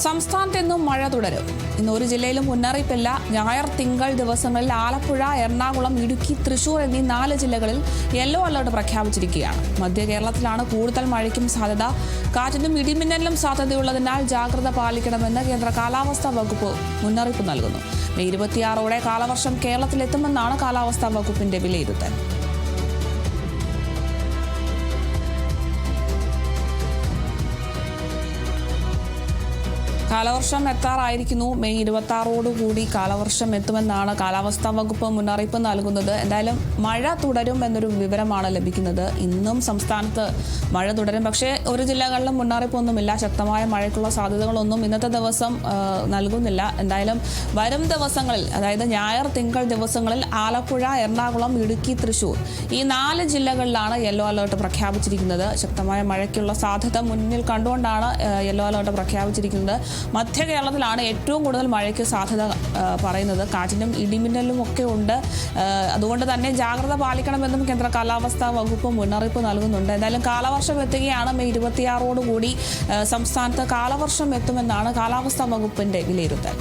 സംസ്ഥാനത്തെന്നും മഴ തുടരും. ഇന്ന് ഒരു ജില്ലയിലും മുന്നറിയിപ്പില്ല. ഞായർ, തിങ്കൾ ദിവസങ്ങളിൽ ആലപ്പുഴ, എറണാകുളം, ഇടുക്കി, തൃശൂർ എന്നീ 4 ജില്ലകളിൽ യെല്ലോ അലർട്ട് പ്രഖ്യാപിച്ചിരിക്കുകയാണ്. മധ്യ കേരളത്തിലാണ് കൂടുതൽ മഴയ്ക്കും സാധ്യത. കാറ്റിനും ഇടിമിന്നലിനും സാധ്യതയുള്ളതിനാൽ ജാഗ്രത പാലിക്കണമെന്ന് കേന്ദ്ര കാലാവസ്ഥാ വകുപ്പ് മുന്നറിയിപ്പ് നൽകുന്നു. മെയ് 26ഓടെ കാലവർഷം കേരളത്തിലെത്തുമെന്നാണ് കാലാവസ്ഥാ വകുപ്പിന്റെ വിലയിരുത്തൽ. കാലവർഷം എത്താറായിരിക്കുന്നു. മെയ് 26ഓടുകൂടി കാലവർഷം എത്തുമെന്നാണ് കാലാവസ്ഥാ വകുപ്പ് മുന്നറിയിപ്പ് നൽകുന്നത്. എന്തായാലും മഴ തുടരും എന്നൊരു വിവരമാണ് ലഭിക്കുന്നത്. ഇന്നും സംസ്ഥാനത്ത് മഴ തുടരും. പക്ഷേ ഒരു ജില്ലകളിലും മുന്നറിയിപ്പൊന്നുമില്ല. ശക്തമായ മഴയ്ക്കുള്ള സാധ്യതകളൊന്നും ഇന്നത്തെ ദിവസം നൽകുന്നില്ല. എന്തായാലും വരും ദിവസങ്ങളിൽ, അതായത് ഞായർ, തിങ്കൾ ദിവസങ്ങളിൽ ആലപ്പുഴ, എറണാകുളം, ഇടുക്കി, തൃശൂർ ഈ 4 ജില്ലകളിലാണ് യെല്ലോ അലർട്ട് പ്രഖ്യാപിച്ചിരിക്കുന്നത്. ശക്തമായ മഴയ്ക്കുള്ള സാധ്യത മുന്നിൽ കണ്ടുകൊണ്ടാണ് യെല്ലോ അലർട്ട് പ്രഖ്യാപിച്ചിരിക്കുന്നത്. മധ്യ കേരളത്തിലാണ് ഏറ്റവും കൂടുതൽ മഴയ്ക്ക് സാധ്യത പറയുന്നത്. കാറ്റിനും ഇടിമിന്നലും ഒക്കെ ഉണ്ട്. അതുകൊണ്ട് തന്നെ ജാഗ്രത പാലിക്കണമെന്നും കേന്ദ്ര കാലാവസ്ഥാ വകുപ്പ് മുന്നറിയിപ്പ് നൽകുന്നുണ്ട്. എന്തായാലും കാലവർഷം എത്തുകയാണ്. മെയ് 26ഓടുകൂടി സംസ്ഥാനത്ത് കാലവർഷം എത്തുമെന്നാണ് കാലാവസ്ഥാ വകുപ്പിന്റെ വിലയിരുത്തൽ.